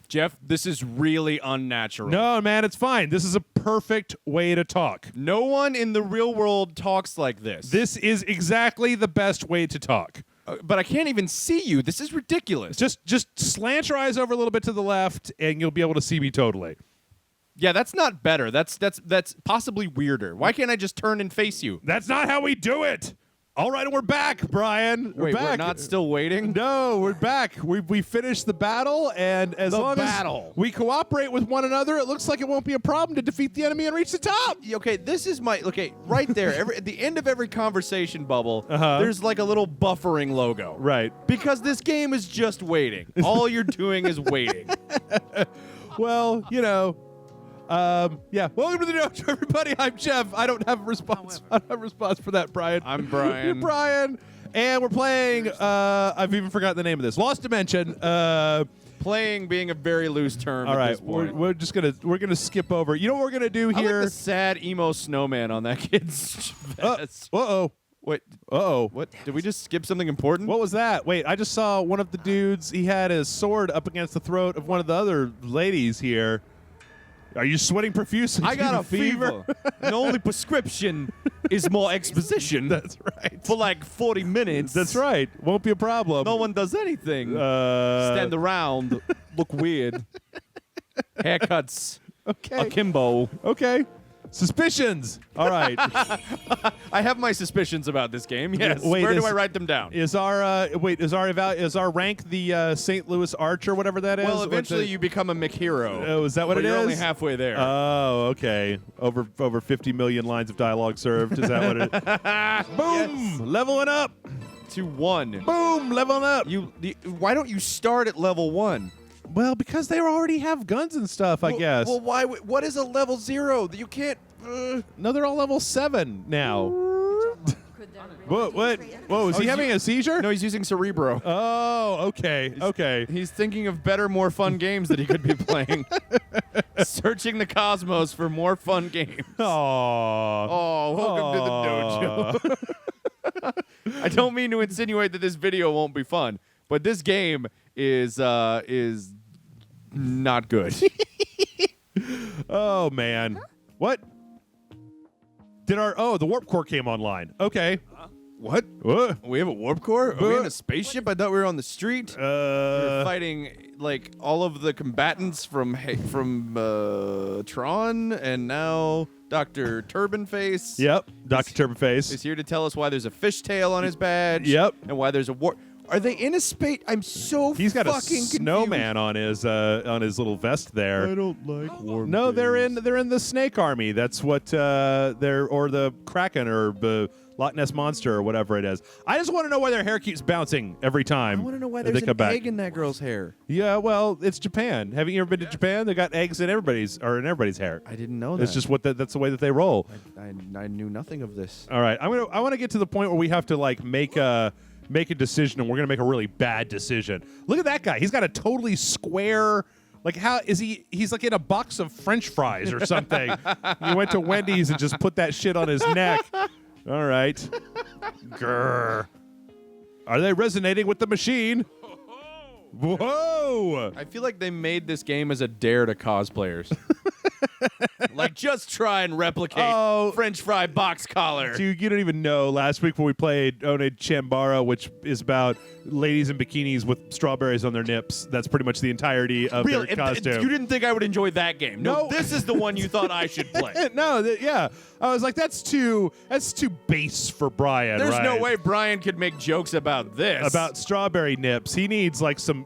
Jeff, this is really unnatural. No, man, it's fine. This is a perfect way to talk. No one in the real world talks like this. This is exactly the best way to talk. But I can't even see you. This is ridiculous. Just slant your eyes over a little bit to the left, and you'll be able to see me totally. Yeah, that's not better. That's possibly weirder. Why can't I just turn and face you? That's not how we do it. All right, we're back, Brian. Wait, back. we're not still waiting? No, we're back. We finished the battle, and as long as we cooperate with one another, it looks like it won't be a problem to defeat the enemy and reach the top. Okay, this is right there. At the end of every conversation bubble, there's like a little buffering logo. Right. Because this game is just waiting. All you're doing is waiting. Well, yeah. Welcome to the Dojo, everybody. I'm Jeff. I don't have a response. I don't have a response for that, Brian. I'm Brian. You're Brian. And we're playing, I've even forgotten the name of this. Lost Dimension. Playing being a very loose term all at right, this point. we're gonna skip over. You know what we're gonna do I here? like the sad emo snowman on that kid's vest. Uh-oh. Wait. Uh-oh. What? Did we just skip something important? What was that? Wait, I just saw one of the dudes, he had his sword up against the throat of one of the other ladies here. Are you sweating profusely? I got a fever. The only prescription is more exposition. That's right. For like 40 minutes. That's right. Won't be a problem. No one does anything. Stand around, look weird. Haircuts. Okay. Akimbo. Okay. Suspicions. All right. I have my suspicions about this game. Yes. Wait, Where do I write them down? Is our rank the St. Louis Arch or whatever that is? Well, eventually you become a McHero. Oh, is that what it is? You're only halfway there. Oh, okay. Over 50 million lines of dialogue served. Is that what it is? Boom! Yes. Leveling up. To 1. Boom! Leveling up. Why don't you start at level 1? Well, because they already have guns and stuff, I guess. Well, why? What is a level 0? You can't. No, they're all level 7 now. What? Whoa, is he having a seizure? No, he's using Cerebro. Oh, okay. Okay. He's thinking of better, more fun games that he could be playing. Searching the cosmos for more fun games. Aww. Oh, welcome to the dojo. I don't mean to insinuate that this video won't be fun, but this game is not good. Oh, man. Huh? What? The warp core came online. Okay. What? We have a warp core? Are we in a spaceship? I thought we were on the street. We were fighting like all of the combatants from Tron, and now Dr. Turbanface. Yep. Dr. Turbanface is here to tell us why there's a fishtail on his badge. Yep. And why there's a warp. Are they in a space? I'm so He's got fucking a snowman on his little vest there. I don't like warm. No, they're in the Snake Army. That's what or the Kraken or the Loch Ness Monster or whatever it is. I just want to know why their hair keeps bouncing every time. I want to know why there's an egg in that girl's hair. Yeah, well, it's Japan. Haven't you ever been to Japan? They got eggs in everybody's hair. I didn't know that. It's just that's the way that they roll. I knew nothing of this. All right, I want to get to the point where we have to like make a decision, and we're gonna make a really bad decision. Look at that guy. He's got a totally square. Like, how is he? He's like in a box of French fries or something. He went to Wendy's and just put that shit on his neck. All right. Grr. Are they resonating with the machine? Whoa! I feel like they made this game as a dare to cosplayers. Like, just try and replicate French fry box collar. Dude, you don't even know. Last week when we played One Chambara, which is about ladies in bikinis with strawberries on their nips, that's pretty much the entirety of their costume. You didn't think I would enjoy that game. No, this is the one you thought I should play. No, yeah. I was like, that's too base for Brian. There's right? no way Brian could make jokes about this. About strawberry nips. He needs like some,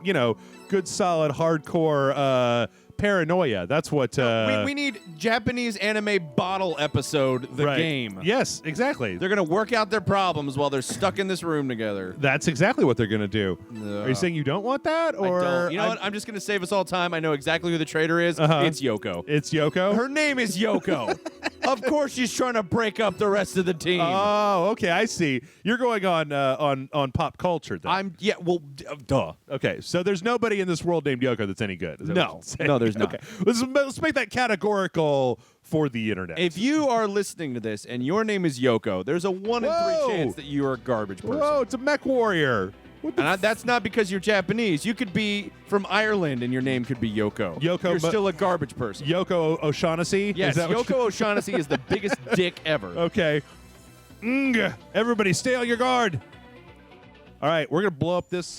good solid hardcore paranoia. That's what we need. Japanese anime bottle episode the game. Yes, exactly. They're gonna work out their problems while they're stuck in this room together. That's exactly what they're gonna do. Are you saying you don't want that, or I don't. You know what? I'm just gonna save us all time. I know exactly who the traitor is. It's Yoko. It's Yoko. Her name is Yoko. Of course, she's trying to break up the rest of the team. Oh, okay. I see. You're going on pop culture. Then. Duh. Okay, so there's nobody in this world named Yoko that's any good. No, there's not. Okay, let's make that categorical for the internet. If you are listening to this and your name is Yoko, there's a 1 in 3 chance that you are a garbage person. Whoa, it's a mech warrior. That's not because you're Japanese. You could be from Ireland and your name could be Yoko. Yoko, You're but- still a garbage person. Yoko O'Shaughnessy? Yes, Is that what Yoko O'Shaughnessy is the biggest dick ever. Okay. Everybody stay on your guard. All right, we're going to blow up this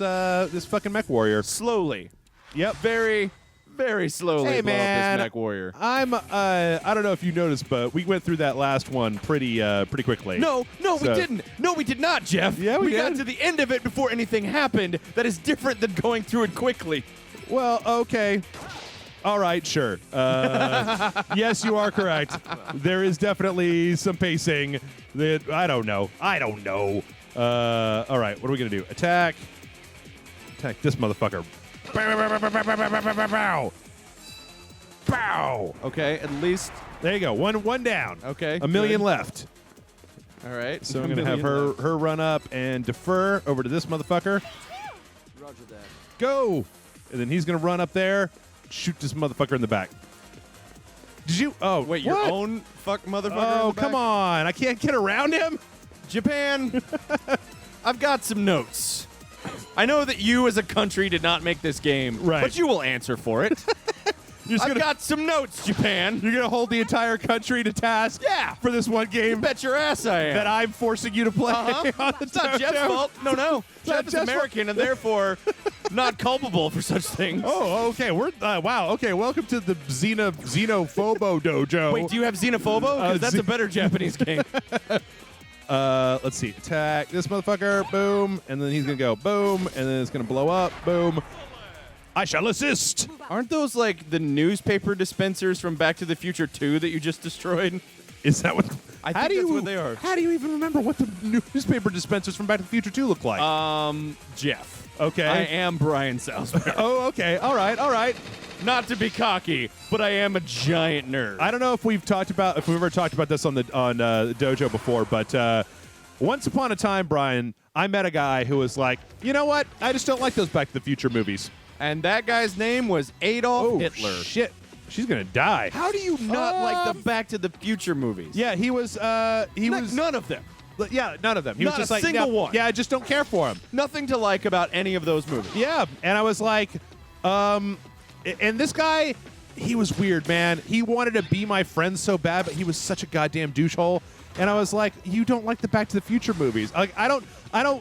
fucking mech warrior. Slowly. Yep. Very, very slowly Hey, blow up man. this mech warrior. I don't know if you noticed, but we went through that last one pretty quickly. No, we So- didn't. No, we did not, Jeff. Yeah, we got did. to the end of it before anything happened. That is different than going through it quickly. Well, okay. All right, sure. Yes, you are correct. There is definitely some pacing that I don't know. All right, what are we going to do? Attack this motherfucker. Bow. Bow. Okay, at least. There you go. One down. Okay, A million good. left. All right. So I'm going to have her run up and defer over to this motherfucker. Roger that. Go. And then he's going to run up there, shoot this motherfucker in the back. Did you? Oh, Wait, what? your own fuck motherfucker? Oh, in the come back? on. I can't get around him. Japan, I've got some notes. I know that you as a country did not make this game, Right. but you will answer for it. You're just I've gonna, got some notes, Japan. you're going to hold the entire country to task Yeah. for this one game Bet your ass I am. that I'm forcing you to play. Uh-huh. on the It's not Dojo. Jeff's fault. No. not Jeff is Jeff's American and therefore not culpable for such things. Oh, okay. We're wow. Okay, welcome to the Xenophobo Dojo. Wait, do you have Xenophobo? Because that's a better Japanese game. Let's see. Attack this motherfucker. Boom. And then he's going to go boom. And then it's going to blow up. Boom. I shall assist. Aren't those like the newspaper dispensers from Back to the Future 2 that you just destroyed? Is that what? I how think do that's you, what they are. How do you even remember what the newspaper dispensers from Back to the Future 2 look like? Jeff. Okay. I am Brian Salisbury. Oh, okay. All right. Not to be cocky, but I am a giant nerd. I don't know if we've ever talked about this on the Dojo before, but once upon a time, Brian, I met a guy who was like, you know what? I just don't like those Back to the Future movies. And that guy's name was Adolf Hitler. Shit. She's gonna die. How do you not like the Back to the Future movies? Yeah, he was. None of them. Yeah, none of them. He Not was just a like single one. Yeah, I just don't care for him. Nothing to like about any of those movies. Yeah, and I was like, and this guy, he was weird, man. He wanted to be my friend so bad, but he was such a goddamn douchehole. And I was like, you don't like the Back to the Future movies. Like, I don't.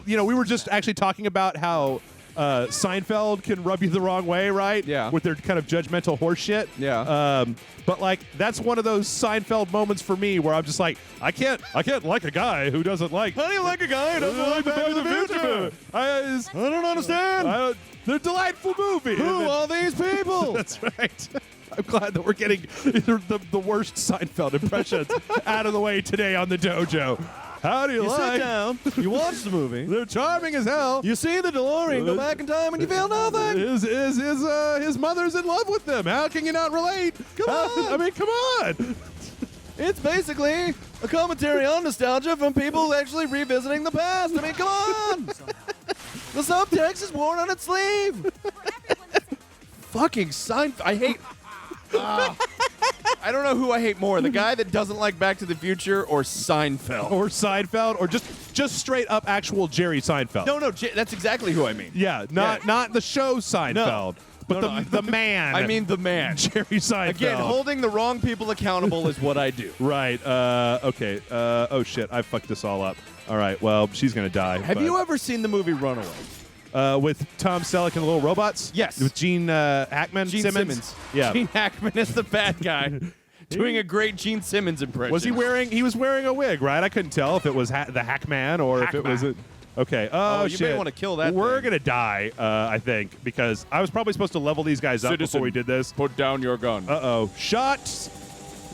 You know, we were just actually talking about how Seinfeld can rub you the wrong way, right? Yeah. With their kind of judgmental horse shit. Yeah. But like that's one of those Seinfeld moments for me where I'm just like, I can't like a guy who doesn't like. How do you like a guy who doesn't like Back to the Future? I don't understand. They're delightful movies. Who are these people? That's right. I'm glad that we're getting the worst Seinfeld impressions out of the way today on the Dojo. How do you, You like? sit down, you watch the movie, They're charming as hell. you see the DeLorean go back in time, and you feel nothing. His mother's in love with them. How can you not relate? Come on. I mean, come on. It's basically a commentary on nostalgia from people actually revisiting the past. I mean, come on. The subtext is worn on its sleeve. Fucking Seinfeld. I hate. I don't know who I hate more, the guy that doesn't like Back to the Future or Seinfeld. Or Seinfeld, or just straight up actual Jerry Seinfeld. No, that's exactly who I mean. Yeah, not the show Seinfeld, but No, the man. I mean the man. Jerry Seinfeld. Again, holding the wrong people accountable is what I do. Right. Okay. Oh shit! I fucked this all up. All right. Well, she's gonna die. Have you ever seen the movie Runaway? With Tom Selleck and the little robots? Yes. With Gene Hackman. Gene Simmons. Yeah. Gene Hackman is the bad guy. Doing a great Gene Simmons impression. Was he wearing? He was wearing a wig, right? I couldn't tell if it was the Hackman or if it was a. Okay. Oh, you shit. may want to kill that We're thing. gonna die, I think, because I was probably supposed to level these guys up Citizen, before we did this. Put down your gun. Shots.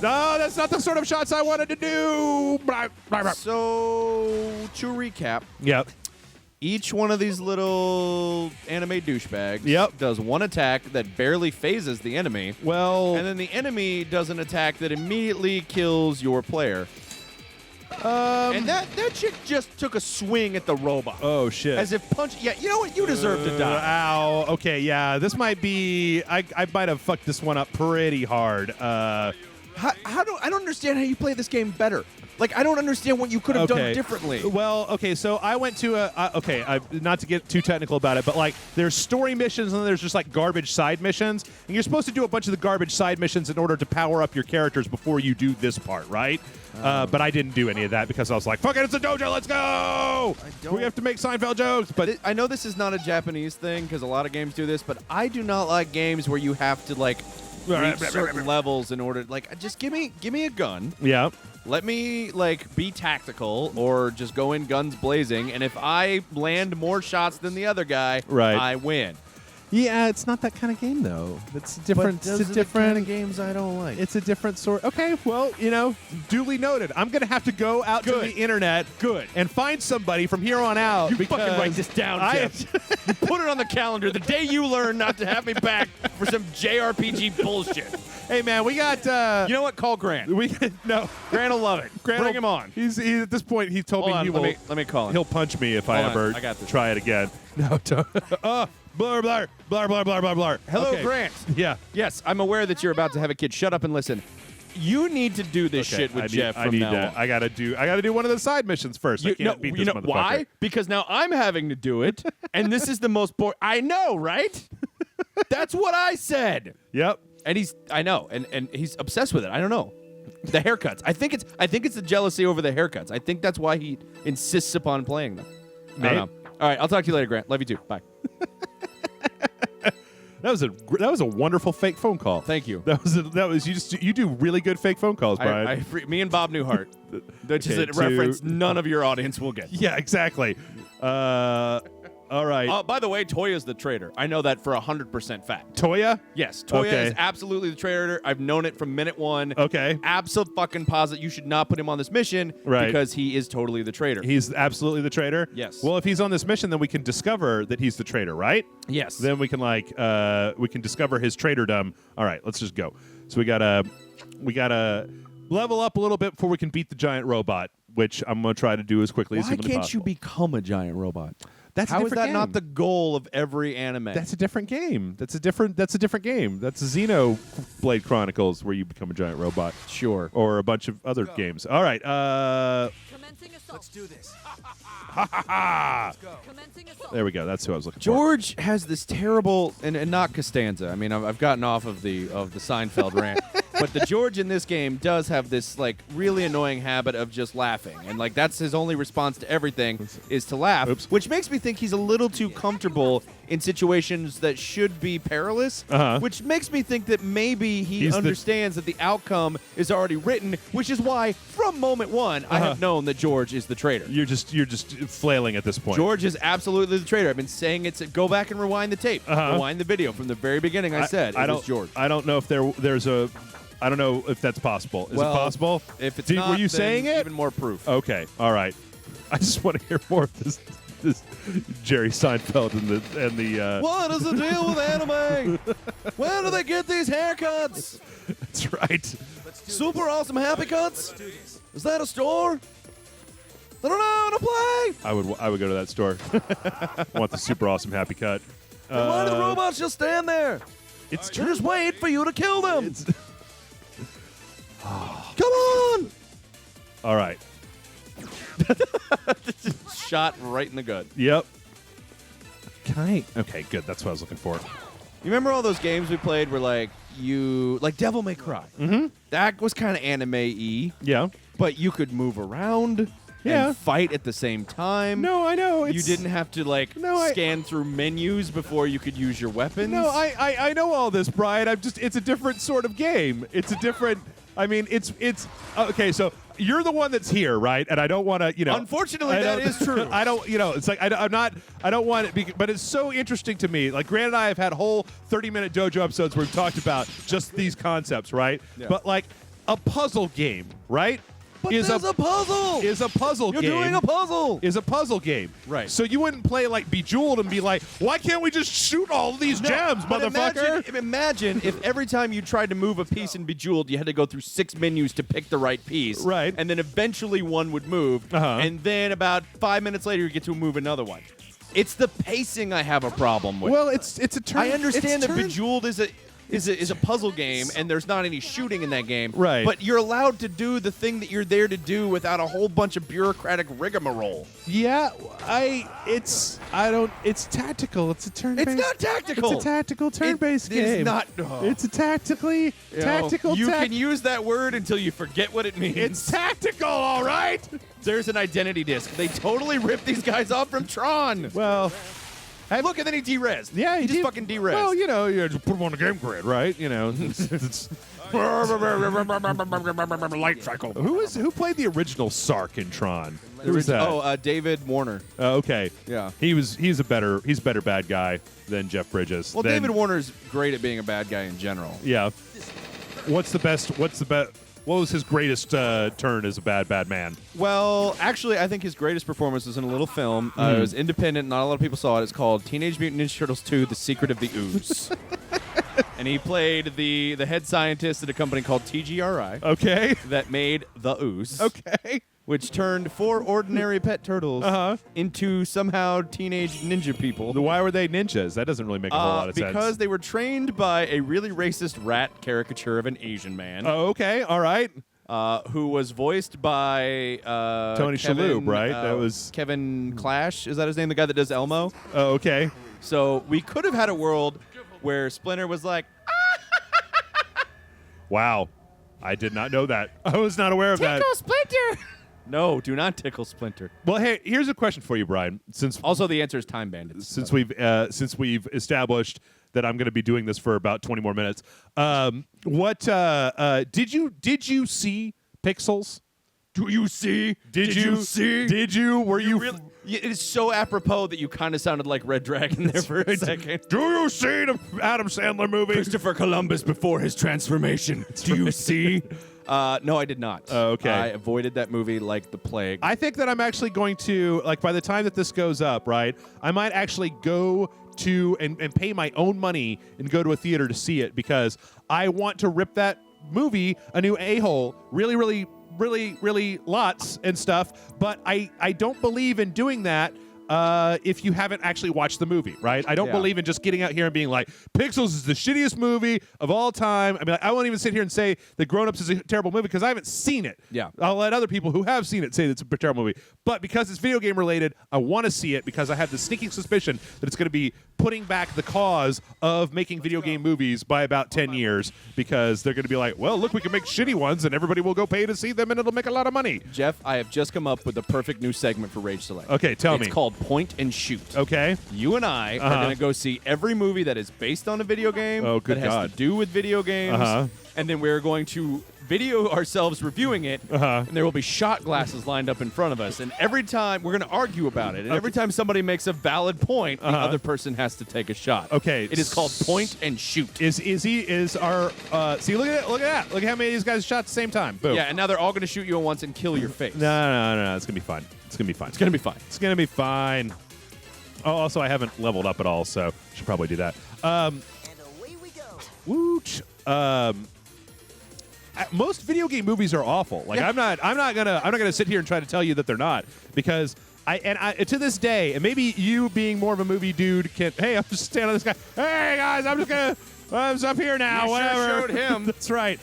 No, that's not the sort of shots I wanted to do. So, to recap, Yep. each one of these little anime douchebags Yep. does one attack that barely phases the enemy, Well. and then the enemy does an attack that immediately kills your player. And that chick just took a swing at the robot. Oh shit. As if punch. Yeah, you know what? You deserve to die. Ow. Okay, yeah. This might be. I might have fucked this one up pretty hard. I don't understand how you play this game better. Like, I don't understand what you could have done differently. Well, okay, so I went to not to get too technical about it, but like there's story missions and then there's just like garbage side missions, and you're supposed to do a bunch of the garbage side missions in order to power up your characters before you do this part, right? But I didn't do any of that because I was like, fuck it, it's a dojo, let's go! We have to make Seinfeld jokes. But I know this is not a Japanese thing because a lot of games do this, but I do not like games where you have to like reach certain levels in order. Like, just give me a gun. Yeah. Let me like be tactical or just go in guns blazing, and if I land more shots than the other guy, I win. Yeah, it's not that kind of game though. It's different. But those it's a different are the kind of games I don't like. It's a different sort. Okay, well, duly noted. I'm gonna have to go out to the internet, and find somebody from here on out. You fucking write this down, Jeff. You put it on the calendar the day you learn not to have me back for some JRPG bullshit. Hey man, we got. You know what? Call Grant. No, Grant will love it. Bring him on. He's at this point. He told me he will. Let me call him. He'll punch me if I ever try it again. No, don't. Blar, blar, blar, blar, blar, blar, blar. Hello, Grant. Yeah. Yes, I'm aware that you're about to have a kid. Shut up and listen. You need to do this shit with Jeff from now on. I gotta do one of the side missions first. I can't beat this motherfucker. Why? Because now I'm having to do it, and this is the most boring. I know, right? That's what I said. Yep. And I know, and he's obsessed with it. I don't know. The haircuts. I think it's the jealousy over the haircuts. I think that's why he insists upon playing them. I don't know. All right, I'll talk to you later, Grant. Love you too. Bye. That was a wonderful fake phone call. Thank you. That was you do really good fake phone calls, Brian. Me and Bob Newhart. Which is a reference none of your audience will get. Yeah, exactly. All right. By the way, Toya's the traitor. I know that for 100% fact. Toya? Yes, Toya is absolutely the traitor. I've known it from minute one. Okay. Absolutely, you should not put him on this mission because he is totally the traitor. He's absolutely the traitor? Yes. Well, if he's on this mission, then we can discover that he's the traitor, right? Yes. Then we can we can discover his traitordom. All right, let's just go. So we gotta level up a little bit before we can beat the giant robot, which I'm gonna try to do as quickly as humanly possible. Why can't you become a giant robot? How is that not the goal of every anime? That's a different game. That's a different game. That's Xenoblade Chronicles where you become a giant robot. Sure. Or a bunch of other games. All right. Commencing assault. Let's do this. Commencing assault. There we go. That's who I was looking for. George has this terrible and not Costanza. I mean, I've gotten off of the Seinfeld rant, but the George in this game does have this like really annoying habit of just laughing, and like that's his only response to everything is to laugh, which makes me think he's a little too comfortable in situations that should be perilous, which makes me think that maybe he understands that the outcome is already written, which is why from moment one I have known that George is the traitor. You're just flailing at this point. George is absolutely the traitor. I've been saying it. Go back and rewind the tape. Rewind the video from the very beginning. I said it was George. I don't know if there's a. I don't know if that's possible. Is it possible? If it's not, were you saying it? Even more proof. Okay. All right. I just want to hear more of this Jerry Seinfeld and the. What is the deal with anime? Where do they get these haircuts? That's right. Super awesome happy cuts. Is that a store? I don't know how to play. I would go to that store. I want the super awesome happy cut. Why do the robots just stand there? They just wait for you to kill them. Come on! All right. Shot right in the gut. Yep. Okay, good. That's what I was looking for. You remember all those games we played where like Devil May Cry? Mm-hmm. That was kind of anime-y. Yeah. But you could move around and fight at the same time. No, I know. You didn't have to scan through menus before you could use your weapons. No, I know all this, Brian. It's a different sort of game. It's a different. I mean, it's okay. So you're the one that's here, right? And I don't want to, Unfortunately, that is true. I don't, it's like I'm not. I don't want it, but it's so interesting to me. Like Grant and I have had whole 30-minute Dojo episodes where we've talked about just these concepts, right? Yeah. But like a puzzle game, right? But is a puzzle. Is a puzzle game. You're doing a puzzle. Is a puzzle game. Right. So you wouldn't play like Bejeweled and be like, why can't we just shoot all these gems, motherfucker? Imagine if every time you tried to move a piece in Bejeweled, you had to go through 6 menus to pick the right piece. Right. And then eventually one would move. And then about 5 minutes later, you get to move another one. It's the pacing I have a problem with. Well, it's a turn. I understand that Bejeweled is is a puzzle game, and there's not any shooting in that game. Right. But you're allowed to do the thing that you're there to do without a whole bunch of bureaucratic rigmarole. Yeah, it's tactical. It's a turn-based. It's not tactical. It's a tactical turn-based game. It's not. It's a tactical. You can use that word until you forget what it means. It's tactical, all right. There's an identity disc. They totally ripped these guys off from Tron. Well, Look, and then he de-resed. yeah, he just fucking de-resed. Well, you know, you just put them on the game grid, right? You know, it's Light cycle. who played the original Sark in Tron? Who was that? David Warner. Okay. Yeah. He's a better bad guy than Jeff Bridges. Well, David Warner's great at being a bad guy in general. Yeah. What was his greatest turn as a bad man? Well, actually, I think his greatest performance was in a little film. It was independent. Not a lot of people saw it. It's called Teenage Mutant Ninja Turtles 2: The Secret of the Ooze. And he played the head scientist at a company called TGRI Okay. that made the Ooze. Okay. Which turned 4 ordinary pet turtles into somehow teenage ninja people. Why were they ninjas? That doesn't really make a whole lot of sense. Because they were trained by a really racist rat caricature of an Asian man. Oh, okay. All right. Who was voiced by Tony Kevin, Shalhoub, right? That was Kevin Clash. Is that his name? The guy that does Elmo. Oh, okay. So we could have had a world where Splinter was like, Wow. I did not know that. I was not aware of that. Splinter. No, do not tickle Splinter. Well, hey, here's a question for you, Brian. Also, the answer is Time Bandits. Since we've established that I'm going to be doing this for about 20 more minutes, did you see Pixels? Do you see? Did you see? Did you? Were you? Really? Yeah, it's so apropos that you kind of sounded like Red Dragon there for a second. Do you see the Adam Sandler movie? Christopher Columbus before his transformation. Do you see? No, I did not. Oh, okay. I avoided that movie like the plague. I think that I'm actually going to, like, by the time that this goes up, right, I might actually go to and pay my own money and go to a theater to see it because I want to rip that movie a new a-hole really lots and stuff, but I don't believe in doing that if you haven't actually watched the movie, right? I don't believe in just getting out here and being like, Pixels is the shittiest movie of all time. I mean, I won't even sit here and say that Grown Ups is a terrible movie because I haven't seen it. Yeah. I'll let other people who have seen it say it's a terrible movie. But because it's video game related, I want to see it because I have the sneaking suspicion that it's going to be putting back the cause of making video game movies by about 10 years because they're going to be like, well, look, we can make shitty ones and everybody will go pay to see them and it'll make a lot of money. Jeff, I have just come up with the perfect new segment for Rage Select. Okay, tell me. It's called Point and Shoot. Okay. You and I are going to go see every movie that is based on a video game, Oh, good that has God. to do with video games, and then we're going to video ourselves reviewing it, and there will be shot glasses lined up in front of us, and every time we're going to argue about it, and every time somebody makes a valid point, the other person has to take a shot. Okay. It is called Point and Shoot. See, look at that. Look at how many of these guys shot at the same time. Boom. Yeah, and now they're all going to shoot you at once and kill your face. No. It's going to be fine. It's going to be fine. It's going to be fine. It's going to be fine. Oh, also, I haven't leveled up at all, so should probably do that. And away we go. Wooch. Most video game movies are awful. Like I'm not gonna sit here and try to tell you that they're not because I to this day, and maybe you being more of a movie dude can. Hey, I'm just standing on this guy. Hey guys, I'm up here now. You whatever. sure showed him. That's right.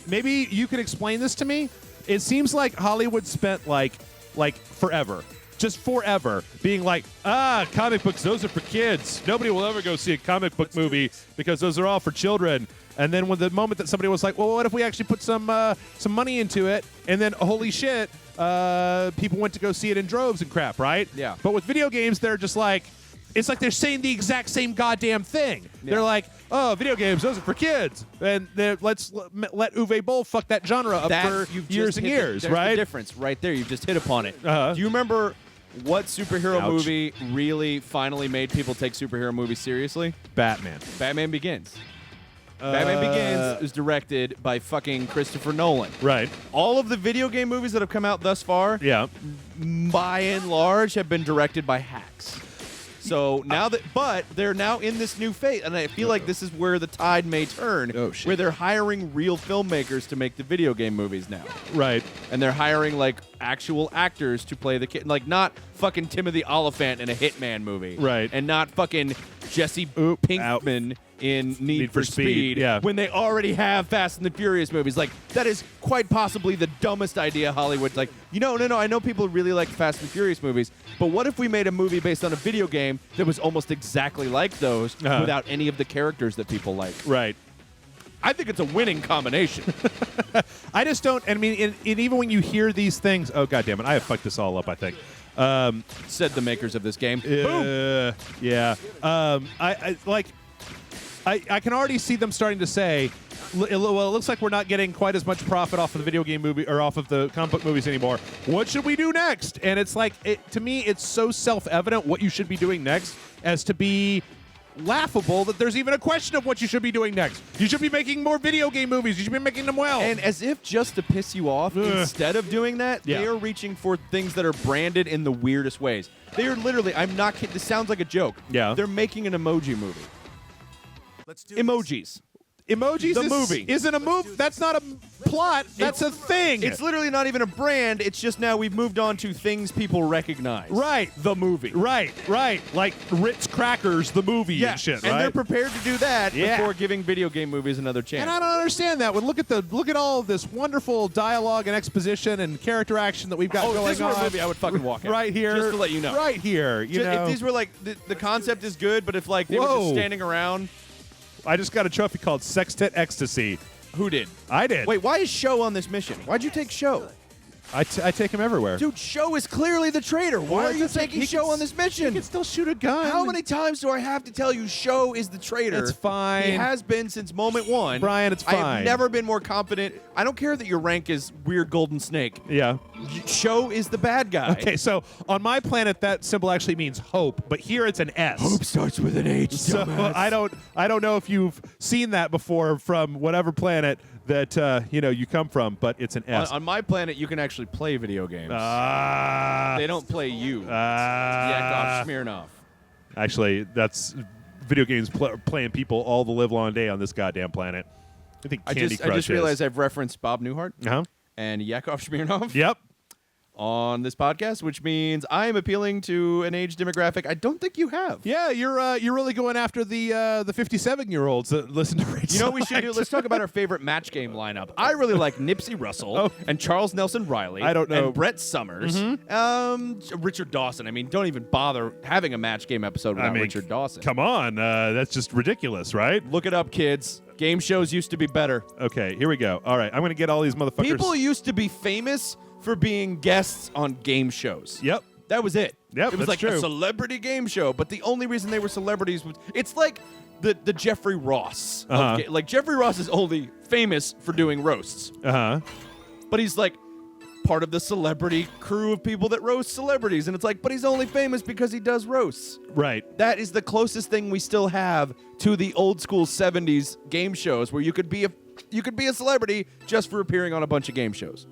Maybe you could explain this to me. It seems like Hollywood spent like forever. Just forever being like, comic books, those are for kids. Nobody will ever go see a comic book movie because those are all for children. And then when the moment that somebody was like, well, what if we actually put some money into it? And then, holy shit, people went to go see it in droves and crap, right? Yeah. But with video games, they're just like, it's like they're saying the exact same goddamn thing. Yeah. They're like, oh, video games, those are for kids. And let's let Uwe Boll fuck that genre up for years and years, there's right? the difference right there. You've just hit upon it. Uh-huh. Do you remember what superhero Ouch. movie really finally made people take superhero movies seriously? Batman. Batman Begins. Batman Begins is directed by fucking Christopher Nolan. Right. All of the video game movies that have come out thus far, Yeah. by and large, have been directed by hacks. So now but they're now in this new phase, and I feel like this is where the tide may turn, Oh, shit. where they're hiring real filmmakers to make the video game movies now. Right. And they're hiring like actual actors to play the kid, like not fucking Timothy Oliphant in a Hitman movie, Right. And not fucking Jesse Oop, Pinkman in Need for Speed yeah. when they already have Fast and the Furious movies. Like, that is quite possibly the dumbest idea Hollywood's like, no, I know people really like Fast and Furious movies, but what if we made a movie based on a video game that was almost exactly like those without any of the characters that people like? Right. I think it's a winning combination. I just don't. I mean, and even when you hear these things, oh god damn it, I have fucked this all up. I think. Said the makers of this game. Boom. Yeah. I can already see them starting to say, well, it looks like we're not getting quite as much profit off of the video game movie or off of the comic book movies anymore. What should we do next? And it's like, to me, it's so self-evident what you should be doing next as to be laughable that there's even a question of what you should be doing next. You should be making more video game movies. You should be making them well. And as if just to piss you off, instead of doing that, Yeah. they are reaching for things that are branded in the weirdest ways. They are literally, I'm not kidding, this sounds like a joke. Yeah. They're making an emoji movie. Let's do Emojis. Emojis The movie. isn't a movie. That's not a plot. That's a thing. It's literally not even a brand. It's just now we've moved on to things people recognize. Right. The movie. Right. Like Ritz Crackers, the movie and shit, right? And they're prepared to do that Yeah. before giving video game movies another chance. And I don't understand that. When look at all of this wonderful dialogue and exposition and character action that we've got if going this were on. a movie, I would fucking walk out. Right here. Just to let you know. Right here. You know. If these were like, the concept is good, but if like they were just Whoa. standing around, I just got a trophy called Sextet Ecstasy. who did? I did. Wait, why is Show on this mission? Why'd you take Show? I take him everywhere. Dude, Show is clearly the traitor. Why are you taking Show on this He mission? can still shoot a gun. How many times do I have to tell you Show is the traitor? It's fine. He has been since moment one. Brian, it's I have fine. never been more confident. I don't care that your rank is Weird Golden Snake. Yeah. Show is the bad guy. Okay, so on my planet that symbol actually means hope, but here it's an S. Hope starts with an H. So dumbass. I don't know if you've seen that before from whatever planet that you come from, but it's an S. On my planet, you can actually play video games. They don't play you. Yakov Smirnov. Actually, that's video games playing people all the live long day on this goddamn planet. I think Candy Crush I just is. realized I've referenced Bob Newhart Uh-huh. and Yakov Smirnov Yep. on this podcast, which means I am appealing to an age demographic I don't think you have. Yeah, you're really going after the 57-year-olds that listen to Radio You know what we should do? Select. Let's talk about our favorite match game lineup. I really like Nipsey Russell and Charles Nelson Riley. I don't know. And Brett Summers. Richard Dawson. I mean, don't even bother having a match game episode without Richard Dawson. Come on, that's just ridiculous, right? Look it up, kids. Game shows used to be better. Okay, here we go. All right, I'm going to get all these motherfuckers. People used to be famous for being guests on game shows. Yep. That was it. Yep, it was that's like true. a celebrity game show, but the only reason they were celebrities was it's like the Jeffrey Ross. of Uh-huh. like Jeffrey Ross is only famous for doing roasts, Uh-huh. but he's like part of the celebrity crew of people that roast celebrities, and it's like, but he's only famous because he does roasts. Right. That is the closest thing we still have to the old school 70s game shows where you could be a celebrity just for appearing on a bunch of game shows.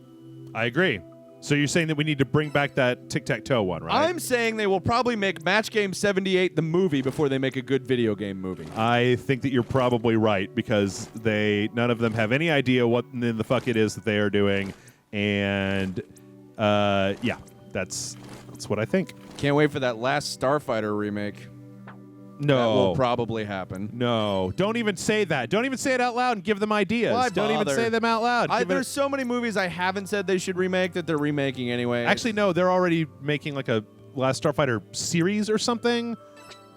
I agree. So you're saying that we need to bring back that tic-tac-toe one, right? I'm saying they will probably make Match Game 78 the movie before they make a good video game movie. I think that you're probably right because none of them have any idea what in the fuck it is that they are doing, and yeah, that's what I think. Can't wait for that last Starfighter remake. No, That will probably happen. no, don't even say that. Don't even say it out loud and give them ideas. Why Don't even bother? say them out loud. Give it- There's so many movies I haven't said they should remake that they're remaking anyway. Actually, no, they're already making like a Last Starfighter series or something.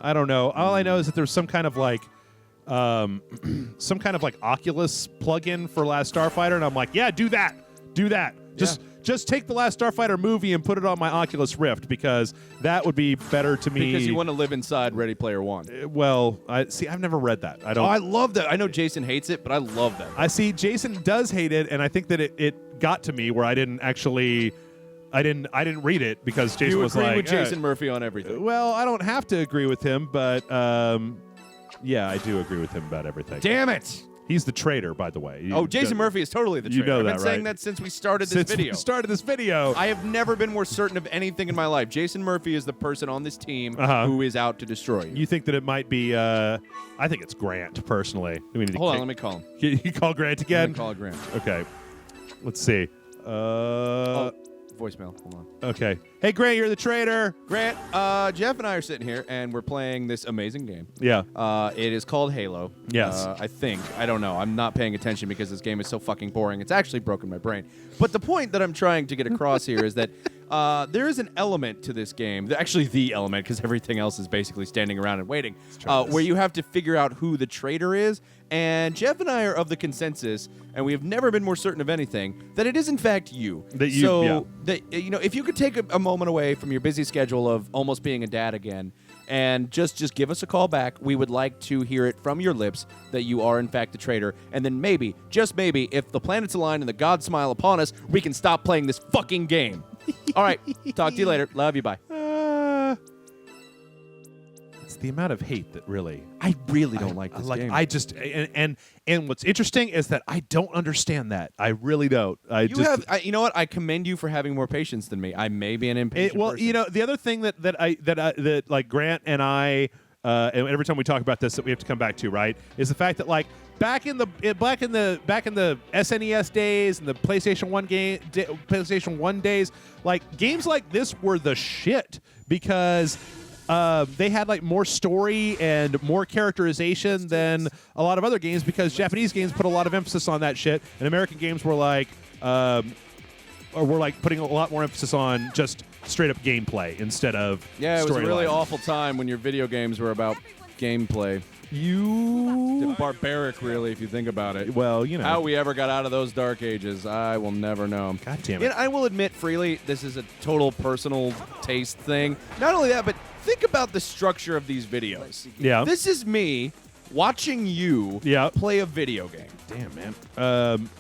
I don't know. All I know is that there's some kind of like Oculus plugin for Last Starfighter, and I'm like, yeah, do that. Just take the Last Starfighter movie and put it on my Oculus Rift because that would be better to me. because you want to live inside Ready Player One. Well, I've never read that. I don't. Oh, I love that. I know Jason hates it, but I love that. I see Jason does hate it, and I think that it got to me where I didn't read it because Jason You was agree like, with Jason Murphy on everything. well, I don't have to agree with him, but yeah, I do agree with him about everything. Damn it! He's the traitor, by the way. Oh, Jason Murphy is totally the traitor. You know I've been that, saying right? that since we started this Since video. we started this video, I have never been more certain of anything in my life. Jason Murphy is the person on this team who is out to destroy you. you think that it might be? I think it's Grant personally. Do we need to Hold on, let me call him. You call Grant Let again? me call Grant. Okay. Let's see. Voicemail. voicemail. Hold on. Okay. Hey, Grant, you're the traitor. Grant, Jeff and I are sitting here, and we're playing this amazing game. Yeah. It is called Halo. Yes. I think. I don't know. I'm not paying attention because this game is so fucking boring. It's actually broken my brain. But the point that I'm trying to get across here is that there is an element to this game, actually the element, because everything else is basically standing around and waiting, where you have to figure out who the traitor is. And Jeff and I are of the consensus, and we have never been more certain of anything, that it is in fact you. If you could take a moment away from your busy schedule of almost being a dad again, and just give us a call back, we would like to hear it from your lips that you are in fact the traitor. And then maybe, just maybe, if the planets align and the gods smile upon us, we can stop playing this fucking game. All right, talk to you later. Love you. Bye. It's the amount of hate that really. I really don't like this game. I just and what's interesting is that I don't understand that. I really don't. You know what? I commend you for having more patience than me. I may be an impatient person. You know, the other thing that like Grant and I, and every time we talk about this, that we have to come back to, right, is the fact that like back in the SNES days and the PlayStation 1 days, like games like this were the shit because they had like more story and more characterization than a lot of other games because Japanese games put a lot of emphasis on that shit, and American games were like putting a lot more emphasis on just straight up gameplay instead of it was a really storyline. awful time when your video games were about gameplay. You Barbaric, really, if you think about it. Well, you know how we ever got out of those dark ages, I will never know. God damn it! And I will admit freely, this is a total personal taste thing. Not only that, but think about the structure of these videos. Yeah. This is me watching you play a video game. Damn, man.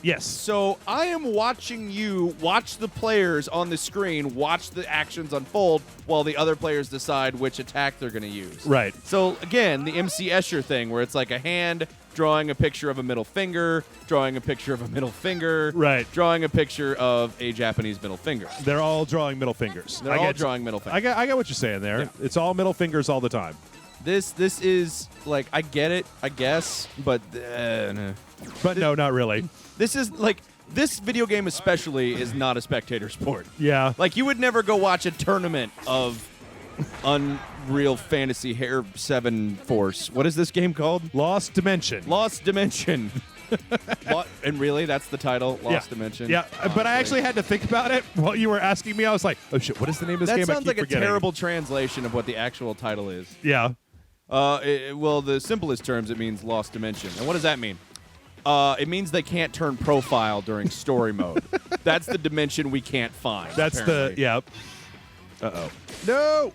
Yes. So I am watching you watch the players on the screen watch the actions unfold while the other players decide which attack they're going to use. Right. So again, the MC Escher thing where it's like a hand drawing a picture of a middle finger, drawing a picture of a middle finger, right, drawing a picture of a Japanese middle finger. They're all drawing middle fingers. They're all drawing middle fingers. I got what you're saying there. Yeah. It's all middle fingers all the time. This is like, I get it, I guess, but no. But no, not really. This is like, this video game especially is not a spectator sport. Yeah. Like, you would never go watch a tournament of Unreal Fantasy Hair 7 Force. What is this game called? Lost Dimension. Lost Dimension. And really, that's the title? Lost Dimension? Yeah, but I actually had to think about it while you were asking me. I was like, oh shit, what is the name of this game? That sounds like forgetting. a terrible translation of what the actual title is. Yeah. Well, the simplest terms, it means Lost Dimension. And what does that mean? It means they can't turn profile during story mode. That's the dimension we can't find. That's apparently. Uh-oh. No!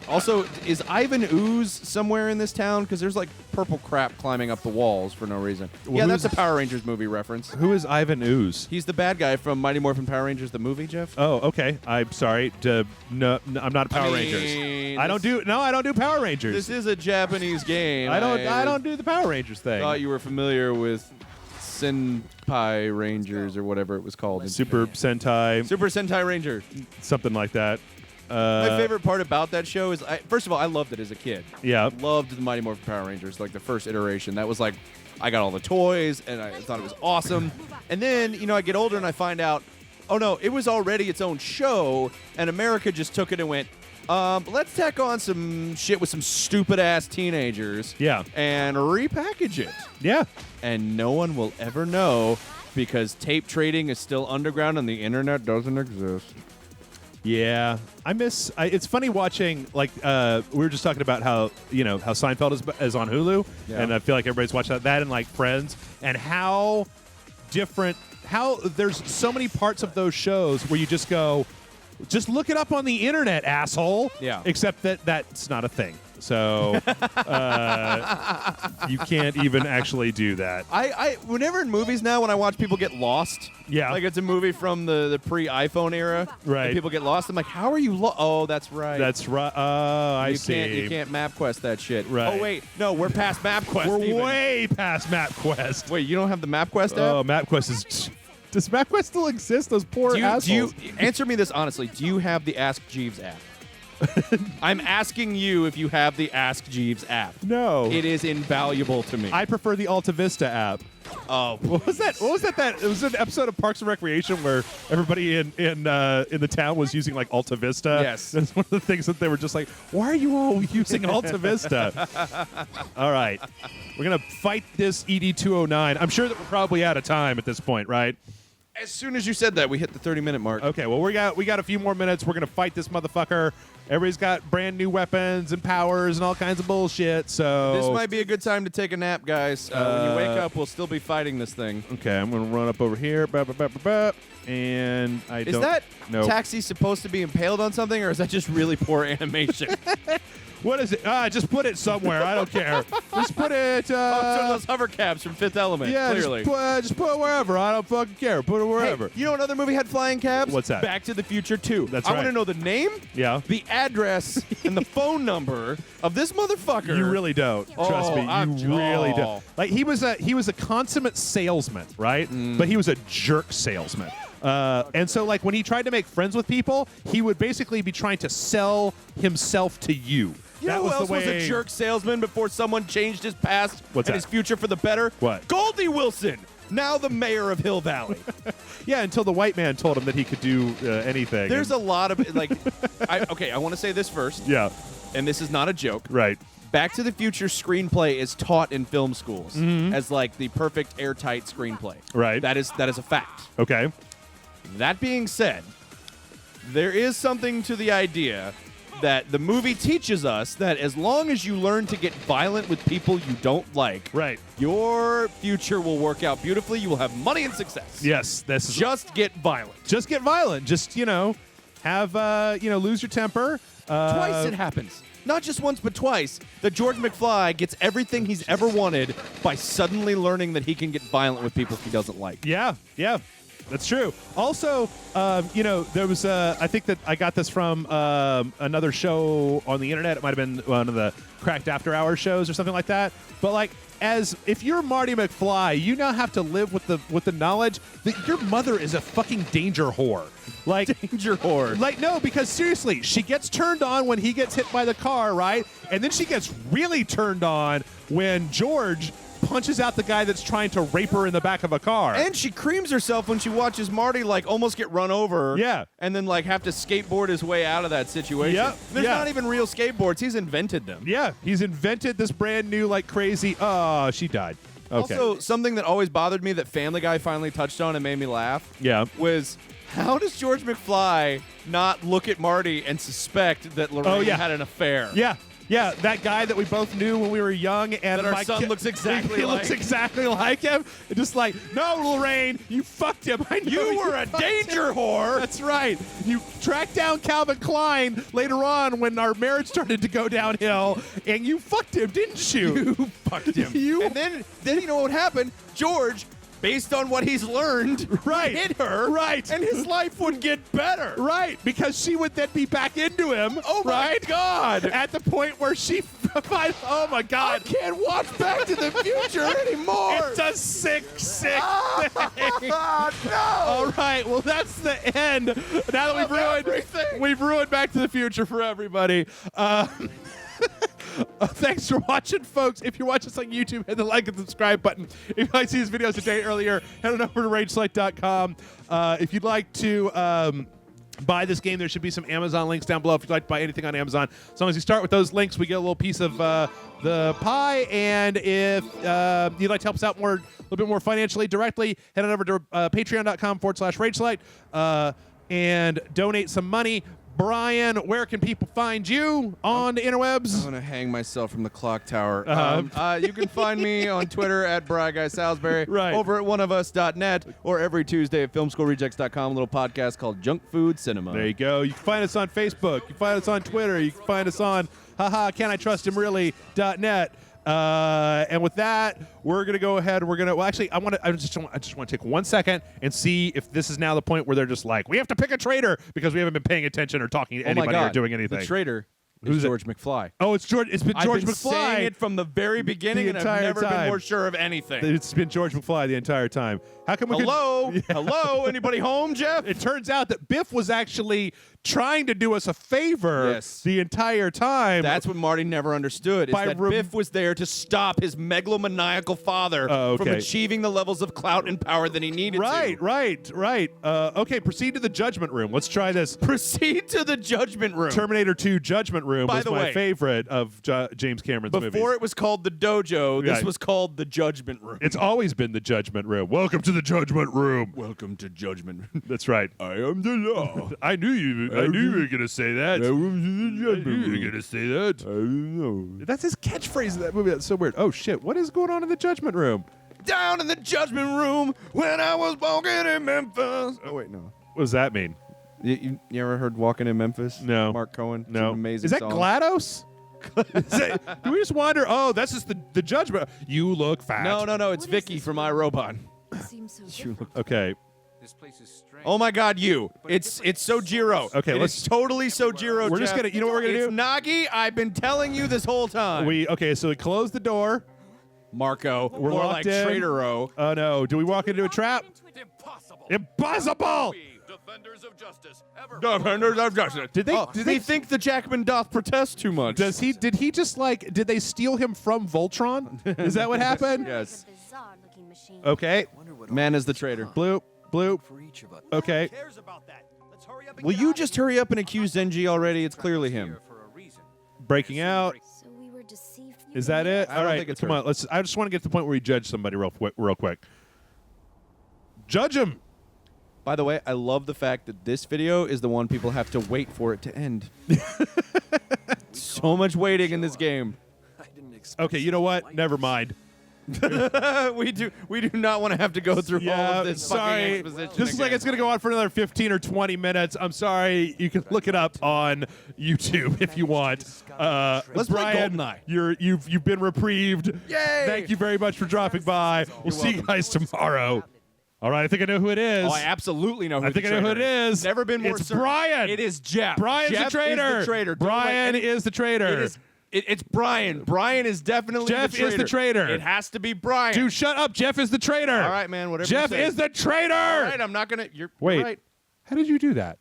Also, is Ivan Ooze somewhere in this town? Because there's like purple crap climbing up the walls for no reason. Well, yeah, that's a Power Rangers movie reference. Who is Ivan Ooze? He's the bad guy from Mighty Morphin Power Rangers, the movie, Jeff. Oh, okay. I'm sorry. No, I'm not a Power Rangers. I don't do Power Rangers. This is a Japanese game. I don't do the Power Rangers thing. Thought you were familiar with Senpai Rangers or whatever it was called. Super Sentai Ranger. Something like that. My favorite part about that show is, first of all, I loved it as a kid. Yeah. Loved the Mighty Morphin Power Rangers, like the first iteration. That was like, I got all the toys, and I thought it was awesome. And then, I get older and I find out, oh no, it was already its own show, and America just took it and went, let's tack on some shit with some stupid-ass teenagers. Yeah. And repackage it. Yeah. And no one will ever know because tape trading is still underground and the internet doesn't exist. Yeah, it's funny watching, like, we were just talking about how Seinfeld is on Hulu, and I feel like everybody's watching that and, like, Friends, and how there's so many parts of those shows where you just go, just look it up on the internet, asshole. Yeah. Except that's not a thing. So you can't even actually do that. Whenever in movies now, when I watch people get lost, like it's a movie from the pre-iPhone era, right? And people get lost. I'm like, how are you lost? Oh, that's right. That's right. Oh, I see. You can't MapQuest that shit. Right. Oh wait, no, we're past MapQuest. We're way past MapQuest. Wait, you don't have the MapQuest app? Oh, MapQuest is. Does MapQuest still exist? Those poor assholes. Do you answer me this honestly? Do you have the Ask Jeeves app? I'm asking you if you have the Ask Jeeves app. No. It is invaluable to me. I prefer the Alta Vista app. Oh, What was that? That it was an episode of Parks and Recreation where everybody in the town was using like Alta Vista. Yes. That's one of the things that they were just like, why are you all using Alta Vista? All right, we're gonna fight this ED209. I'm sure that we're probably out of time at this point, right? as soon as you said that, we hit the 30-minute mark. Okay, well we got a few more minutes. We're gonna fight this motherfucker. Everybody's got brand new weapons and powers and all kinds of bullshit. So This might be a good time to take a nap, guys. When you wake up, we'll still be fighting this thing. Okay, I'm gonna run up over here. And I Is don't. that no. taxi supposed to be impaled on something, or is that just really poor animation? What is it? Just put it somewhere. I don't care. Just put it. It's one of those hover cabs from Fifth Element. Yeah, clearly. just put it wherever. I don't fucking care. Put it wherever. Hey, you know another movie had flying cabs? What's that? Back to the Future 2. That's I right. want to know the name, Yeah. the address, and the phone number of this motherfucker. You really don't. Trust me. You really don't. Like he was a consummate salesman, right? But he was a jerk salesman. And so like when he tried to make friends with people, he would basically be trying to sell himself to you. You know who else was a jerk salesman before someone changed his past What's and that? his future for the better? What? Goldie Wilson, now the mayor of Hill Valley. Yeah, until the white man told him that he could do anything. There's a lot of, like, I want to say this first, Yeah, and this is not a joke. right. Back to the Future screenplay is taught in film schools as, like, the perfect airtight screenplay. Right. That is a fact. Okay. That being said, there is something to the idea that the movie teaches us that as long as you learn to get violent with people you don't like, Right. your future will work out beautifully. You will have money and success. Yes, this is Just get violent. just get violent. Just, have lose your temper. Twice it happens. Not just once, but twice. That George McFly gets everything he's ever wanted by suddenly learning that he can get violent with people he doesn't like. Yeah, that's true. Also, there was I think that I got this from another show on the internet. It might have been one of the Cracked After Hours shows or something like that. But like, if you're Marty McFly, you now have to live with the knowledge that your mother is a fucking danger whore. Like Danger whore. Like, no, because seriously, she gets turned on when he gets hit by the car, right? And then she gets really turned on when George punches out the guy that's trying to rape her in the back of a car. And she creams herself when she watches Marty like almost get run over. Yeah. And then like have to skateboard his way out of that situation. Yep. There's Yeah. not even real skateboards. He's invented them. Yeah, he's invented this brand new, like, crazy. Oh, she died. Okay. Also, something that always bothered me that Family Guy finally touched on and made me laugh Yeah. was how does George McFly not look at Marty and suspect that Lorraine had an affair? Yeah, that guy that we both knew when we were young, and That our my son kid- looks exactly he looks like. exactly like him. And just like, no, Lorraine, you fucked him. I know You were a fucked danger him." whore. That's right. You tracked down Calvin Klein later on when our marriage started to go downhill, and you fucked him, didn't you? You fucked him. You- And then you know what happened? George, based on what he's learned, Right. hit her. Right. And his life would get better. Right, because she would then be back into him. Oh my right? God. At the point where she, oh my God, I can't watch Back to the Future anymore. it's a sick thing. Oh, no. All right, well that's the end. Now that everything. we've ruined Back to the Future for everybody. Thanks for watching, folks. If you're watching us on YouTube, hit the like and subscribe button. If you'd like to see these videos a day earlier, head on over to RageSelect.com. If you'd like to buy this game, there should be some Amazon links down below if you'd like to buy anything on Amazon. As long as you start with those links, we get a little piece of the pie. And if you'd like to help us out a little bit more financially directly, head on over to patreon.com/RageSelect and donate some money. Brian, where can people find you on the interwebs? I'm going to hang myself from the clock tower. Uh-huh. You can find me on Twitter at BriGuySalisbury, Right. over at oneofus.net, or every Tuesday at filmschoolrejects.com, a little podcast called Junk Food Cinema. There you go. You can find us on Facebook. You can find us on Twitter. You can find us on canItrustHimReally.net. And with that, we're gonna go ahead. I just want to take 1 second and see if this is now the point where they're just like, we have to pick a traitor because we haven't been paying attention or talking to Oh my anybody God. or doing anything. The traitor Who's is it? George McFly. Oh, it's George. It's been George I've been McFly. saying it from the very beginning, The and I've entire never been time. more sure of anything. It's been George McFly the entire time. How come we Hello? could- Hello? Anybody home, Jeff? It turns out that Biff was actually trying to do us a favor Yes. the entire time. That's what Marty never understood, is By that Biff was there to stop his megalomaniacal father Oh, from okay. achieving the levels of clout and power that he needed right, to. right. Okay, proceed to the Judgment Room. Let's try this. Proceed to the Judgment Room. Terminator 2 Judgment Room By was the my way, favorite of James Cameron's movies. Before it was called the Dojo, this Right. was called the Judgment Room. It's always been the Judgment Room. Welcome to the Judgment Room. Welcome to Judgment Room. That's right. I am the law. I knew you were gonna say that. Welcome to the I Judgment knew you Room. were gonna say that. I don't know. That's his catchphrase in that movie. That's so weird. Oh shit! What is going on in the Judgment Room? Down in the Judgment Room when I was walking in Memphis. Oh, wait, no. What does that mean? You ever heard Walking in Memphis? No. Mark Cohen? It's No. an amazing Is that song. GLaDOS? Do we just wonder? Oh, that's just the Judgment. You look fat. No, it's What is Vicky this from room? iRobot. It seems so different. Okay. This place is strange. Oh my God, you! It's Sojiro. Okay, It let's- is totally Sojiro. We're just Jeff. gonna. You know what we're gonna It's do? Nagi. I've been telling you this whole time. So we close the door. Marco. We're more locked like in. Traitor-o. Oh no! Do we walk into a trap? Impossible. Impossible! Defenders of justice. Ever. Defenders of justice. Did they- Oh, did we they- think the Jackman doth protest too much. Did he just like? Did they steal him from Voltron? Is that what happened? Yes. A bizarre-looking machine. Okay. Man is the traitor. Bloop. Bloop. For each of us. Okay. Cares about that. Let's hurry up and Will get you out of just here. hurry up and accuse Zenji already? It's clearly him. Here for a reason. Breaking out. So we were deceived. Is that it? I don't All right. think it's Come her. on. Let's. I just want to get to the point where we judge somebody real quick. Judge him. By the way, I love the fact that this video is the one people have to wait for it to end. So much waiting in this game. I didn't expect Okay. You know what? Never mind. we do not want to have to go through all of this sorry. fucking exposition. This is like again. it's gonna go on for another 15 or 20 minutes. I'm sorry. You can look it up on YouTube if you want. Let's play Brian, GoldenEye. you've been reprieved. Yay! Thank you very much for dropping by. We'll see you guys tomorrow. All right. I think I know who it is. Oh, I absolutely know who I think I know who it is. Never been more It's certain. Brian. It is Jeff. Brian's Jeff the traitor. Is the traitor. Don't Brian let any- is the traitor. It is. It's Brian. Brian is definitely Jeff the traitor. is the traitor. It has to be Brian. Dude, shut up. Jeff is the traitor. All right, man. Whatever. Jeff you say. is the traitor. All right, I'm not gonna. You're Wait. right. How did you do that?